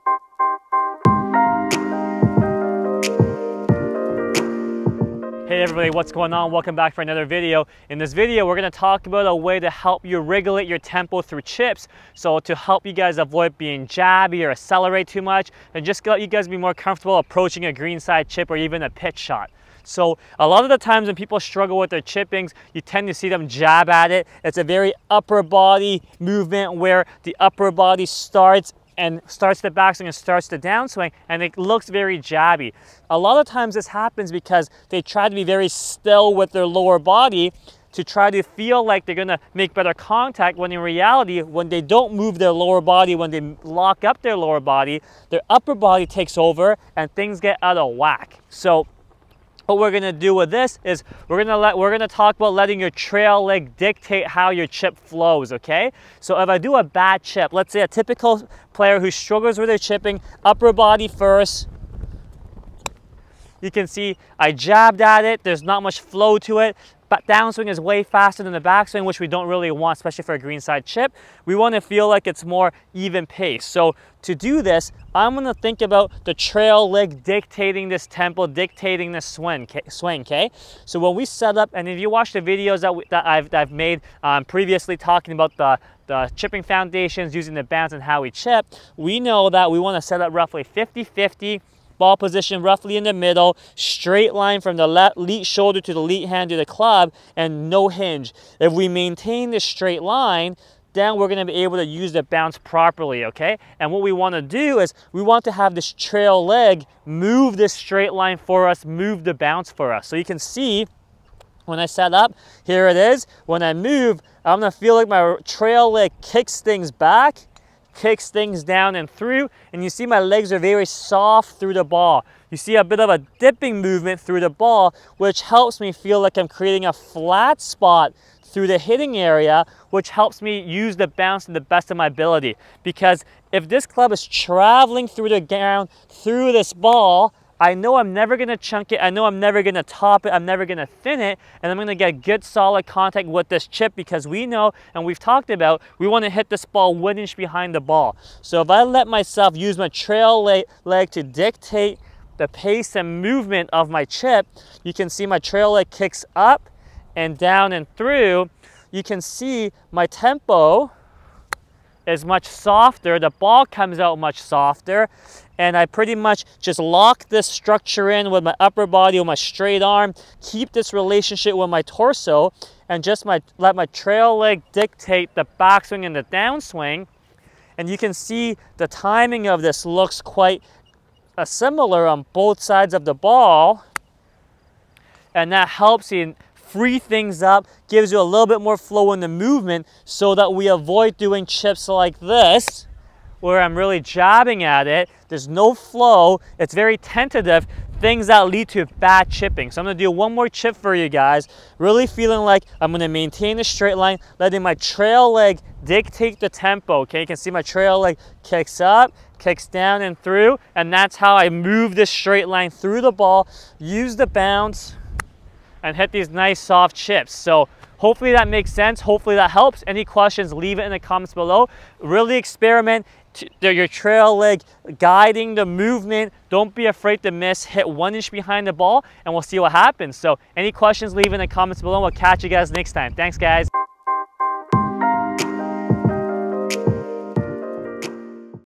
Hey everybody, what's going on? Welcome back for another video. In this video, we're going to talk about a way to help you regulate your tempo through chips. So to help you guys avoid being jabby or accelerate too much, and just let you guys be more comfortable approaching a greenside chip or even a pitch shot. So a lot of the times when people struggle with their chippings, you tend to see them jab at it. It's a very upper body movement where the upper body starts the backswing and starts the downswing, and it looks very jabby. A lot of times this happens because they try to be very still with their lower body to try to feel like they're gonna make better contact, when in reality, when they don't move their lower body, when they lock up their lower body, their upper body takes over and things get out of whack. So what we're gonna do with this is we're gonna talk about letting your trail leg dictate how your chip flows, okay? So if I do a bad chip, let's say a typical player who struggles with their chipping, upper body first, you can see I jabbed at it, there's not much flow to it, but downswing is way faster than the backswing, which we don't really want, especially for a greenside chip. We want to feel like it's more even pace. So to do this, I'm going to think about the trail leg dictating this tempo, dictating this swing, okay? So when we set up, and if you watch the videos that I've made previously talking about the chipping foundations, using the bounce and how we chip, we know that we want to set up roughly 50-50, ball position roughly in the middle, straight line from the lead shoulder to the lead hand to the club, and no hinge. If we maintain this straight line, then we're going to be able to use the bounce properly, okay? And what we want to do is we want to have this trail leg move this straight line for us, move the bounce for us. So you can see when I set up, here it is. When I move, I'm going to feel like my trail leg kicks things back, kicks things down and through, and you see my legs are very soft through the ball. You see a bit of a dipping movement through the ball, which helps me feel like I'm creating a flat spot through the hitting area, which helps me use the bounce to the best of my ability. Because if this club is traveling through the ground, through this ball, I know I'm never going to chunk it, I know I'm never going to top it, I'm never going to thin it, and I'm going to get good solid contact with this chip, because we know, and we've talked about, we want to hit this ball 1 inch behind the ball. So if I let myself use my trail leg to dictate the pace and movement of my chip, you can see my trail leg kicks up and down and through. You can see my tempo is much softer, the ball comes out much softer, and I pretty much just lock this structure in with my upper body, with my straight arm, keep this relationship with my torso, and just let my trail leg dictate the backswing and the downswing. And you can see the timing of this looks quite similar on both sides of the ball, and that helps you free things up, gives you a little bit more flow in the movement, so that we avoid doing chips like this, where I'm really jabbing at it, there's no flow, it's very tentative, things that lead to bad chipping. So I'm going to do one more chip for you guys, really feeling like I'm going to maintain a straight line, letting my trail leg dictate the tempo, okay? You can see my trail leg kicks up, kicks down and through, and that's how I move this straight line through the ball, use the bounce, and hit these nice soft chips. So hopefully that makes sense. Hopefully that helps. Any questions, leave it in the comments below. Really experiment your trail leg guiding the movement. Don't be afraid to miss. Hit 1 inch behind the ball, and we'll see what happens. So any questions, leave it in the comments below. We'll catch you guys next time. Thanks, guys.